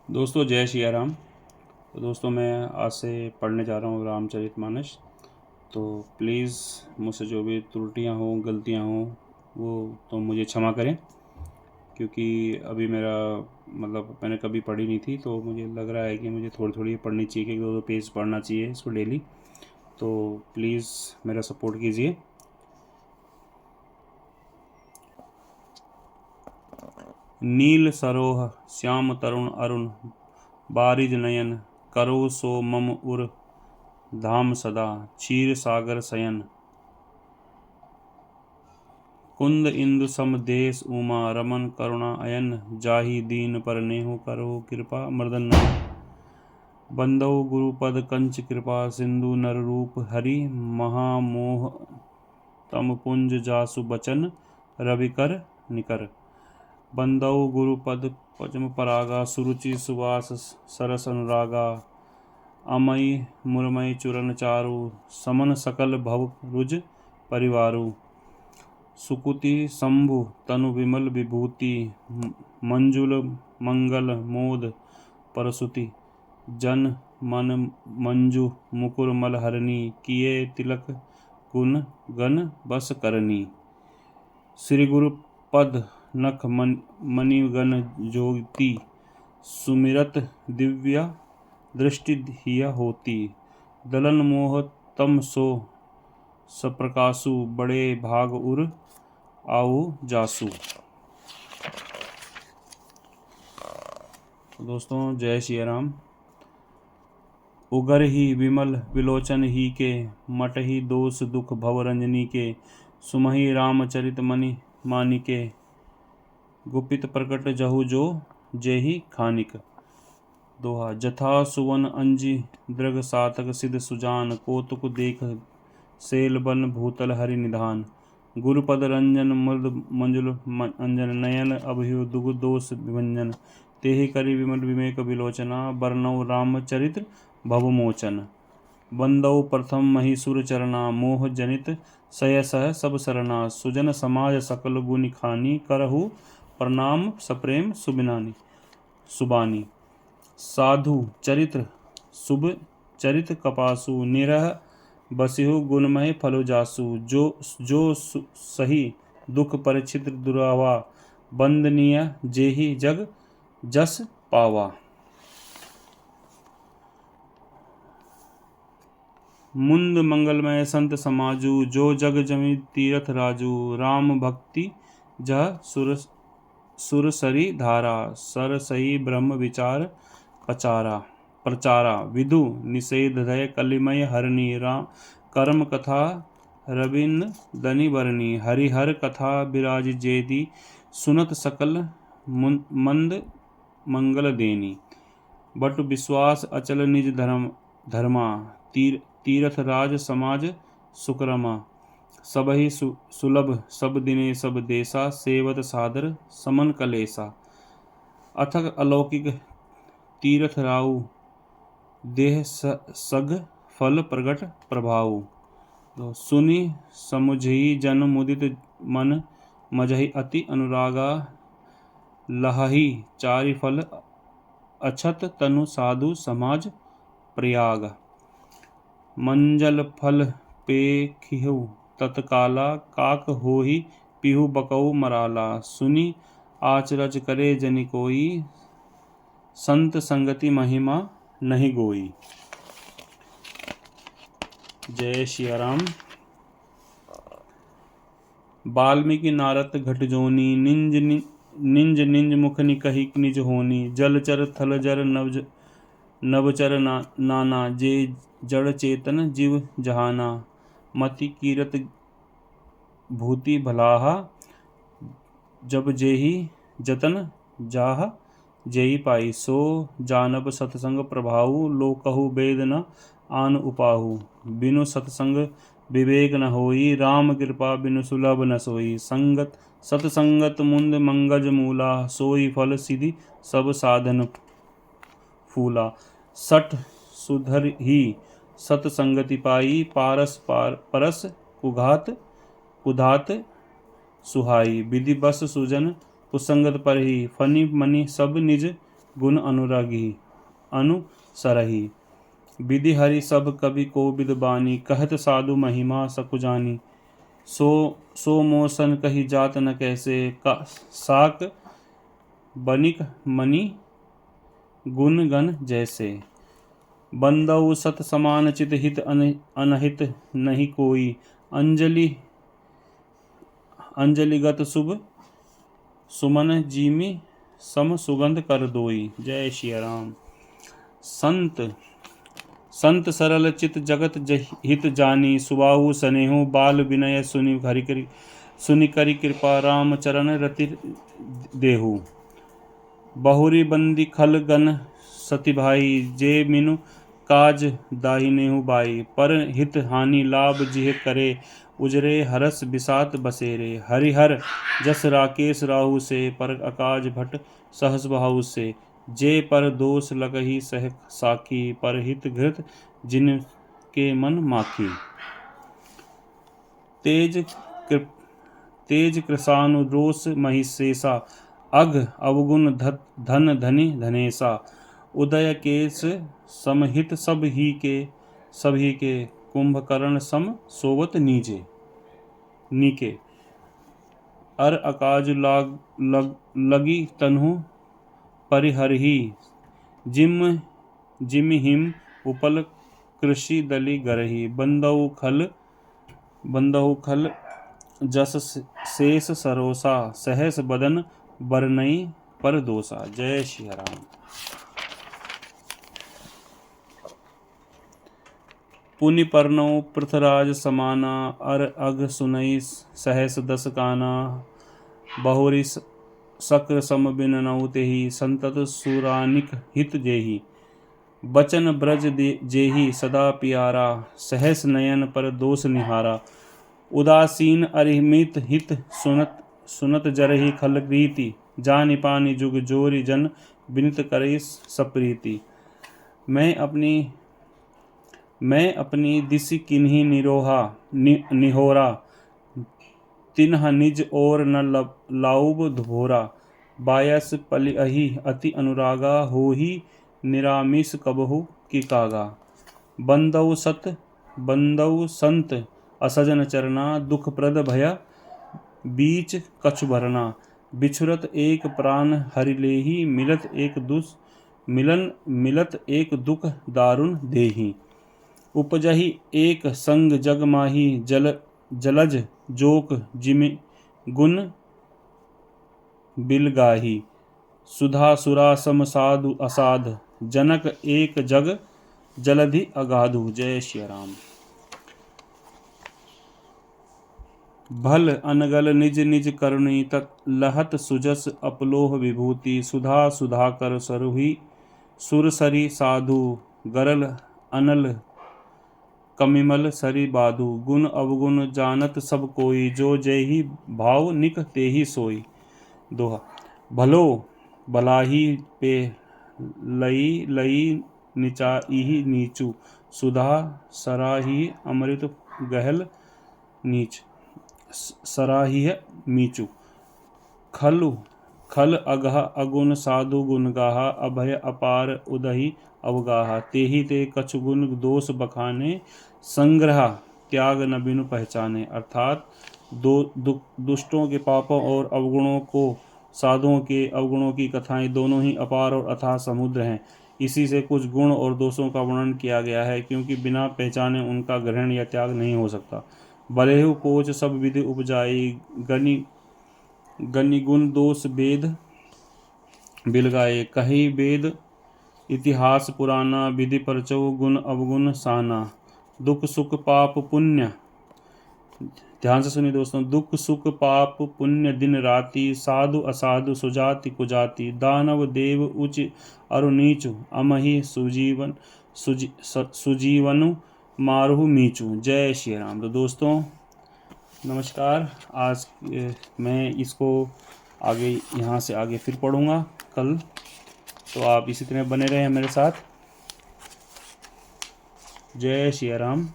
दोस्तों जय सिया राम। तो दोस्तों मैं आज से पढ़ने जा रहा हूँ रामचरितमानस। तो प्लीज़ मुझसे जो भी त्रुटियाँ हों, गलतियाँ हों, वो तो मुझे क्षमा करें, क्योंकि अभी मेरा मतलब मैंने कभी पढ़ी नहीं थी, तो मुझे लग रहा है कि मुझे थोड़ी थोड़ी पढ़नी चाहिए, कि 2-2 पेज पढ़ना चाहिए इसको डेली। तो प्लीज़ मेरा सपोर्ट कीजिए। नील सरोह श्याम तरुण अरुण बारिज नयन करो सो मम उर धाम सदा क्षीर सागर शयन कुंद इंदु सम देश उमा रमन करुणा अयन जाहि दीन पर नेहु करो कृपा मर्दन बंदौ गुरुपद कंच कृपा सिंधु नर रूप हरि महामोह तम पुंज जासु बचन रवि कर निकर बंदौ गुरुपद पचम परागा सुरुचि सुवास सरस अनुरागा अमय मुरमय चूरन चारु समन सकल भव रुज परिवारु सुकुति शंभु तनु विमल विभूति मंजुल मंगल मोद परसुति जन मन मंजु मुकुर मलहरणी किए तिलक गुण गण बस करनी श्री गुरु पद नख मणिगण ज्योति सुमिरत दिव्या दृष्टि हिया होती दलन मोह तम सो सप्रकाशु बड़े भाग उर आऊ जासु। दोस्तों जय श्री राम। उगर ही विमल विलोचन ही के मट ही दोष दुख भवरंजनी के सुमहि रामचरित मणि मानिके गुपित प्रकट जहु जो जेहि खानिक दोहा जथा सुवन अंजी दृग सातक सिद्ध सुजान कौतुक देख सेल बन भूतल हरि निधान गुरुपद रंजन मृद मंजुल अंजन नयन अभयु दुग दोष विभंजन तेहि करि विमल विवेक विलोचना बरनौ रामचरित भवमोचन बंदौ प्रथम महिसुर चरना मोह जनित सय सह सब सरना सुजन समाज सकल गुनि खानी करहु प्रणाम सप्रेम सुबानी साधु चरित्र शुभ चरित कपासु निरह बसिहु गुणमय फलो जासु जो सही दुख परिचित दुरावा बंदनीय जेहि जग जस पावा मुंद मंगलमय संत समाजु जो जग जमी तीरथ राजू राम भक्ति जह सुरसरी धारा सर सही ब्रह्म विचार प्रचारा विदु निषेध दय कलिमय हरणी राम कर्म कथा रविंद दनि बरनी हरिहर कथा विराज जेदी सुनत सकल मंद मंगल देनी बटु विश्वास अचल निज धर्मा तीरथ राज समाज सुकरमा सबहि सुलभ सब दिने सब देसा सेवत सादर समन कलेसा अथक अलौकिक तीरथ राउ देह सग फल प्रगट प्रभाव तो सुनि समुझी जन मुदित मन मजहि अति अनुरागा लहहि चारि फल अछत तनु साधु समाज प्रयाग मंजल फल पेखिहु तत्काला काक होहि पिहु बकऊ मराला सुनि आचरज करे जनि कोई संत संगति महिमा नहीं गोई। जय श्री राम। वाल्मीकि नारद घटजोनी निंज निंज मुख निकहि निज होनी जलचर थलजर नवचर नाना जे जड़ चेतन जीव जहाना मति कीरत भूति भलाहा जब जेहि जतन जाह जेहि पाई सो जानब सतसंग प्रभाऊ लो कहु वेद न आन उपाहु बिनु सतसंग विवेक न होई राम कृपा बिनु सुलभ न सोई संगत सतसंगत मुंद मंगज मूला सोई फल सिद्धि सब साधन फूला सठ सुधर ही सतसंगति पाई परस कुधात सुहाई विधि बस सुजन कुसंगत पर ही फनि मनि सब निज गुण अनुरागी अनुसरही। विधि हरि सब कवि को विदबानी, कहत साधु महिमा सकु जानी। सो मोसन कही जात न कैसे, साक बनिक मणि गुण गण जैसे। बंदऊ सत समान चित हित अनहित नहीं कोई, अंजलिगत शुभ सुमन जीमी सम सुगंध कर दोई। जय श्री राम। संत सरल चित जगत हित जानी, सुबाहु स्नेहु बाल विनय सुनि करि कृपा, राम चरण रति देहु। बहुरी बंदी खल गन सति भाई, जे मिनु काज दाहिनेहु बाई। पर हित हानि लाभ जिह करे, उजरे हरस बिसात बसेरे। हरिहर जस राकेश राहु से, पर अकाज भट सहस बहाउ से। जे पर दोष लगही सह साखी, पर हित घृत जिन के मन माखी। तेज कृसानु रोष महिषेषा, अघ अवगुण धन धनि धनेसा। उदय केश समहित सब ही के, कुंभकर्ण सम सोवत नीके। अर अकाज लगी तन्हु परिहरही, जिम हिम उपल कृषि दलि गरही। बंदहु खल जस शेष सरोसा, सहस बदन बरनई पर दोसा। जय श्री राम। पुनि परनौ पृथ्वराज समाना, अर अघ सुनई सहस दस काना। बहुरी सक्र सम बिननौ तेहि, संतत सुरानिक हित जेहि। बचन ब्रज जेहि सदा पियारा, सहस नयन पर दोष निहारा। उदासीन अरिमित हित सुनत जरहि खल प्रीति। जानि पानि जुग जोरि जन, विनित करई सप्रीति। मैं अपनी दिसि किन्हि निहोरा, तिन्ह निज ओर न लाऊब भोरा। बायस पलिअहि अति अनुरागा, होहि निरामिष कबहु की कागा। बंदौ संत असजन चरना, दुख प्रद भय बीच कछु भरना। बिछुरत एक प्राण हरि लेहि, मिलत एक दुख दारुण देहि। उपजहि एक संग जग माही, जलज जोक जिमि गुण बिलगाही। सुधा सुरा सम साधु असाध, जनक एक जग जलधि अगाधु। जय श्री राम। भल अनगल निज निज करुणी, लहत सुजस अपलोह विभूति। सुधा सुधाकर सरुहि सुरसरि साधु, गरल अनल कमिमल सरि बाधु। गुण अवगुण जानत सब कोई, जो जेहि भाव निक तेहि सोई। दोहा। भलो भलाही पे लई नीचाइहि नीचु, सुधा सराहि अमृत गहल नीच। सराहिह मीचु। खल अगह अगुण साधु गुण गाहा, अभय अपार उदहि अवगाहा। तेहि ते कछु गुण दोष बखाने, संग्रह त्याग न बिनु पहचाने। अर्थात दुष्टों के पापों और अवगुणों को, साधुओं के अवगुणों की कथाएं दोनों ही अपार और अथाह समुद्र हैं। इसी से कुछ गुण और दोषों का वर्णन किया गया है, क्योंकि बिना पहचाने उनका ग्रहण या त्याग नहीं हो सकता। बलेहु कोच सब विधि उपजाई, गनि गुण दोष वेद बिलगाए। कही वेद इतिहास पुराना, विधि परचौ गुण अवगुण साना। दुख सुख पाप पुण्य, ध्यान से सुनिए दोस्तों। दुख सुख पाप पुण्य दिन राति, साधु असाधु सुजाति कुजाति। दानव देव उच्च अरु नीचु, अमहि सुजीवनु मारुहु मीचु। जय श्री राम। तो दोस्तों नमस्कार। आज मैं इसको आगे यहाँ से आगे फिर पढ़ूँगा कल, तो आप इसी तरह बने रहें मेरे साथ। जय श्री राम।